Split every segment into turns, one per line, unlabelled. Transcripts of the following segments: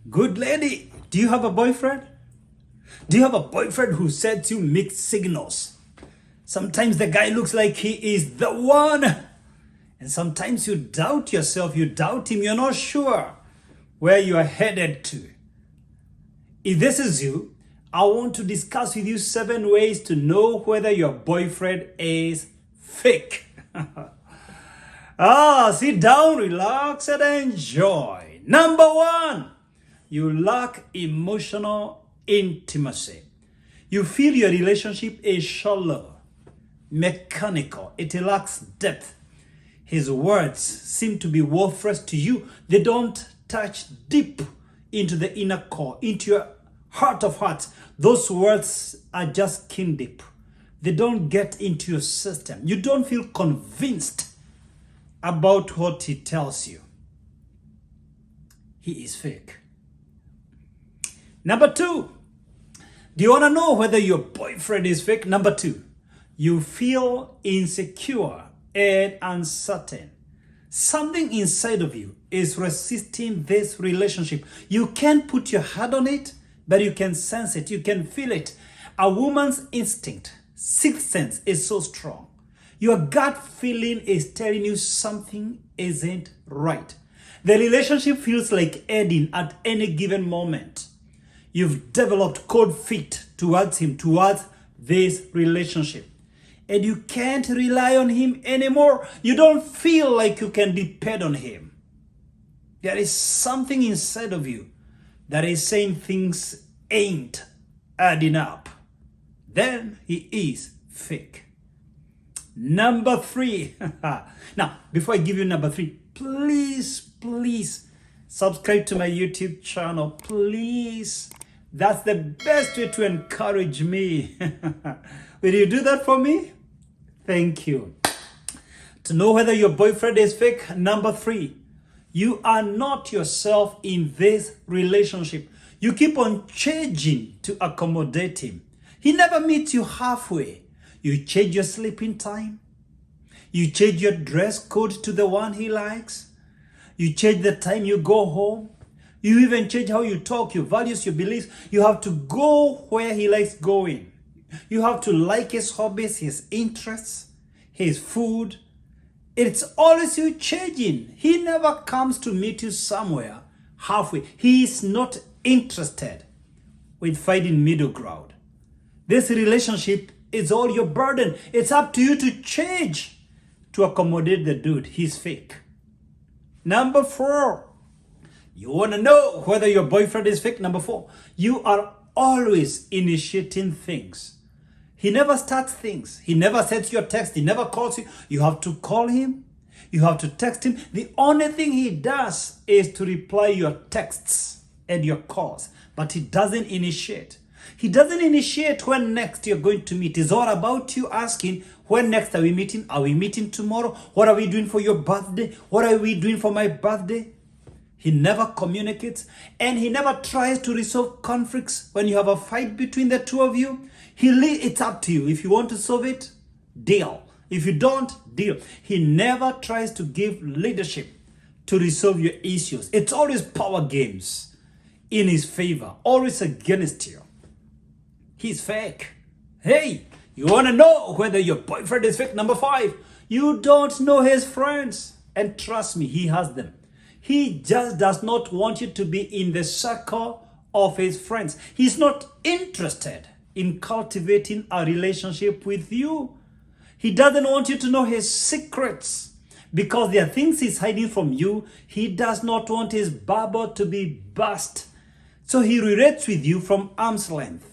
Good lady, do you have a boyfriend? Do you have a boyfriend who sends you mixed signals? Sometimes the guy looks like he is the one. And sometimes you doubt yourself, you doubt him, you're not sure where you are headed to. If this is you, I want to discuss with you 7 ways to know whether your boyfriend is fake. Sit down, relax, and enjoy. Number 1, you lack emotional intimacy. You feel your relationship is shallow, mechanical, it lacks depth. His words seem to be worthless to you. They don't touch deep into the inner core, into your heart of hearts. Those words are just skin deep. They don't get into your system. You don't feel convinced about what he tells you. He is fake. Number 2, do you want to know whether your boyfriend is fake? Number 2, you feel insecure and uncertain. Something inside of you is resisting this relationship. You can't put your head on it, but you can sense it, you can feel it. A woman's instinct, sixth sense, is so strong. Your gut feeling is telling you something isn't right. The relationship feels like ending at any given moment. You've developed cold feet towards him, towards this relationship. And you can't rely on him anymore. You don't feel like you can depend on him. There is something inside of you that is saying things ain't adding up. Then he is fake. Number 3. Now, before I give you number 3, please subscribe to my YouTube channel. Please. That's the best way to encourage me. Will you do that for me? Thank you. To know whether your boyfriend is fake, number 3, you are not yourself in this relationship. You keep on changing to accommodate him. He never meets you halfway. You change your sleeping time. You change your dress code to the one he likes. You change the time you go home. You even change how you talk, your values, your beliefs. You have to go where he likes going. You have to like his hobbies, his interests, his food. It's always you changing. He never comes to meet you somewhere halfway. He is not interested with finding middle ground. This relationship is all your burden. It's up to you to change to accommodate the dude. He's fake. Number 4, you want to know whether your boyfriend is fake. Number 4, you are always initiating things. He never starts things. He never sends you a text. He never calls you. You have to call him. You have to text him. The only thing he does is to reply your texts and your calls. But he doesn't initiate. He doesn't initiate when next you're going to meet. It's all about you asking, when next are we meeting? Are we meeting tomorrow? What are we doing for your birthday? What are we doing for my birthday? He never communicates, and he never tries to resolve conflicts when you have a fight between the two of you. It's up to you. If you want to solve it, deal. If you don't, deal. He never tries to give leadership to resolve your issues. It's always power games in his favor, always against you. He's fake. Hey, you want to know whether your boyfriend is fake? Number 5, you don't know his friends. And trust me, he has them. He just does not want you to be in the circle of his friends. He's not interested in cultivating a relationship with you. He doesn't want you to know his secrets because there are things he's hiding from you. He does not want his bubble to be burst. So he relates with you from arm's length.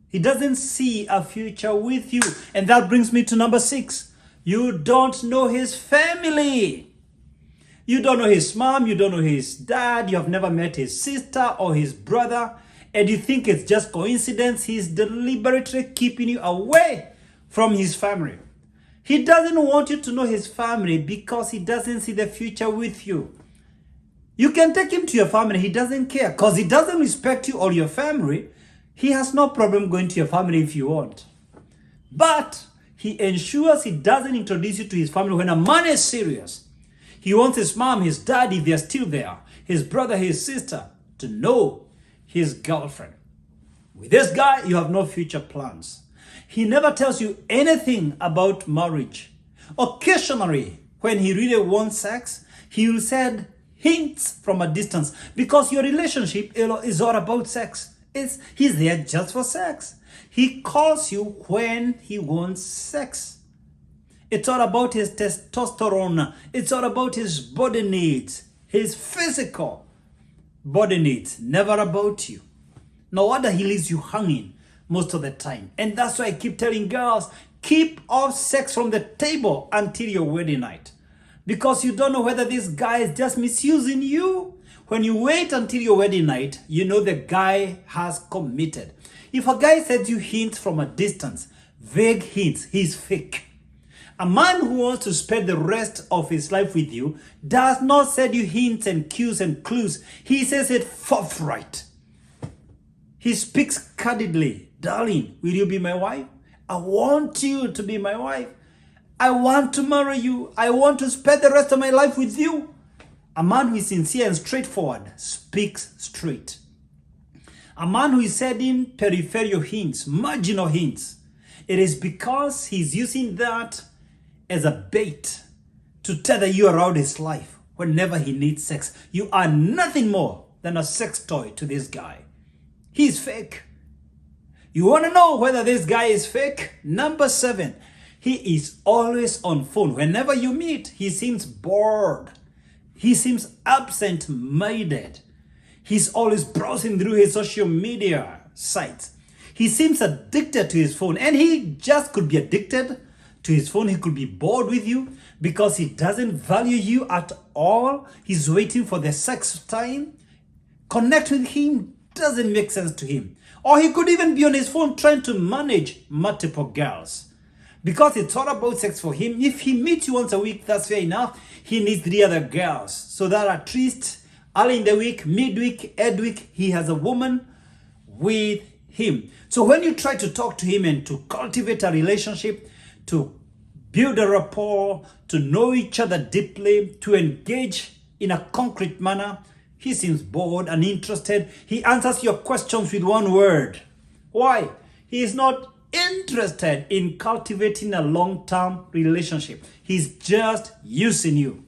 He doesn't see a future with you. And that brings me to number 6. You don't know his family. You don't know his mom, you don't know his dad, you have never met his sister or his brother, and you think it's just coincidence. He's deliberately keeping you away from his family. He doesn't want you to know his family because he doesn't see the future with you. You can take him to your family, he doesn't care because he doesn't respect you or your family. He has no problem going to your family if you want. But he ensures he doesn't introduce you to his family when a man is serious. He wants his mom, his dad, if they're still there. his brother, his sister, to know his girlfriend. With this guy, you have no future plans. He never tells you anything about marriage. Occasionally, when he really wants sex, he will send hints from a distance because your relationship is all about sex. He's there just for sex. He calls you when he wants sex. It's all about his testosterone. It's all about his body needs, his physical body needs, never about you. No wonder he leaves you hanging most of the time. And that's why I keep telling girls, keep off sex from the table until your wedding night. Because you don't know whether this guy is just misusing you. When you wait until your wedding night, you know the guy has committed. If a guy sends you hints from a distance, vague hints, he's fake. A man who wants to spend the rest of his life with you does not send you hints and cues and clues. He says it forthright. He speaks candidly. Darling, will you be my wife? I want you to be my wife. I want to marry you. I want to spend the rest of my life with you. A man who is sincere and straightforward speaks straight. A man who is sending peripheral hints, marginal hints, it is because he's using that as a bait to tether you around his life whenever he needs sex. You are nothing more than a sex toy to this guy. He's fake. You want to know whether this guy is fake? Number 7, he is always on phone. Whenever you meet, he seems bored. He seems absent-minded. He's always browsing through his social media sites. He seems addicted to his phone, and he just could be addicted to his phone. He could be bored with you because he doesn't value you at all. He's waiting for the sex time. Connect with him doesn't make sense to him. Or he could even be on his phone trying to manage multiple girls. Because it's all about sex for him. If he meets you once a week, that's fair enough. He needs 3 other girls. So that at least early in the week, midweek, end-week, he has a woman with him. So when you try to talk to him and to cultivate a relationship, to build a rapport, to know each other deeply, to engage in a concrete manner, he seems bored, uninterested. He answers your questions with one word. Why? He is not interested in cultivating a long-term relationship. He's just using you.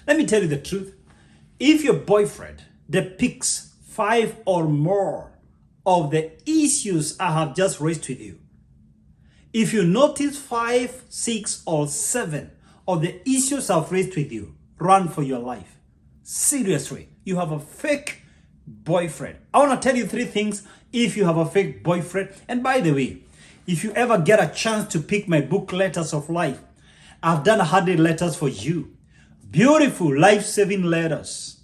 Let me tell you the truth. If your boyfriend depicts 5 or more of the issues I have just raised with you, if you notice 5, 6, or 7 of the issues I've raised with you, run for your life. Seriously, you have a fake boyfriend. I want to tell you 3 things if you have a fake boyfriend. And by the way, if you ever get a chance to pick my book, Letters of Life, I've done 100 letters for you. Beautiful, life-saving letters.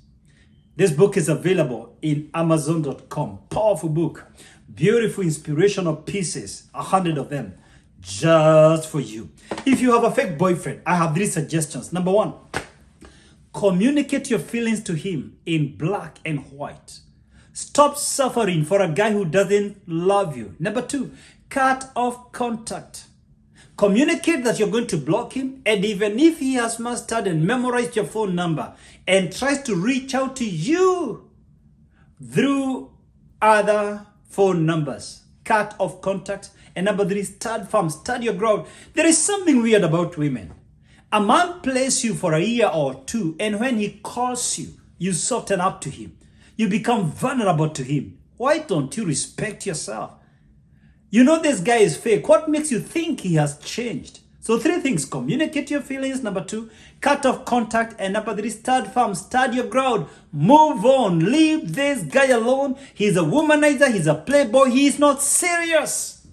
This book is available in Amazon.com. Powerful book. Beautiful, inspirational pieces, 100 of them, just for you. If you have a fake boyfriend, I have 3 suggestions. Number 1, communicate your feelings to him in black and white. Stop suffering for a guy who doesn't love you. Number 2, cut off contact. Communicate that you're going to block him, and even if he has mastered and memorized your phone number and tries to reach out to you through other phone numbers, cut off contact. And number 3, stand firm, stand your ground. There is something weird about women. A man plays you for a year or 2, and when he calls you, you soften up to him. You become vulnerable to him. Why don't you respect yourself? You know this guy is fake. What makes you think he has changed? So 3 things. Communicate your feelings. Number 2, cut off contact. And number 3, stand firm, stand your ground. Move on. Leave this guy alone. He's a womanizer. He's a playboy. He is not serious.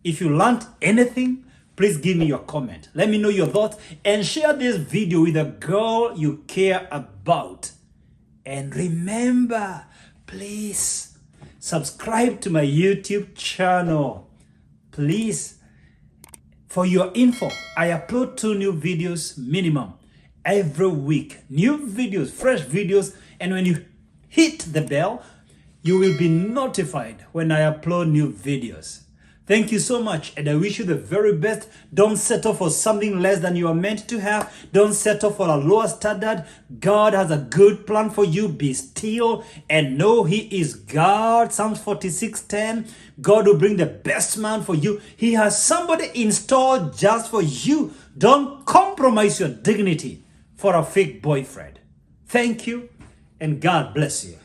If you learned anything, please give me your comment. Let me know your thoughts and share this video with a girl you care about. And remember, please subscribe to my YouTube channel. Please, for your info, I upload 2 new videos minimum every week. New videos, fresh videos. And when you hit the bell, you will be notified when I upload new videos. Thank you so much, and I wish you the very best. Don't settle for something less than you are meant to have. Don't settle for a lower standard. God has a good plan for you. Be still and know He is God. Psalms 46:10. God will bring the best man for you. He has somebody installed just for you. Don't compromise your dignity for a fake boyfriend. Thank you, and God bless you.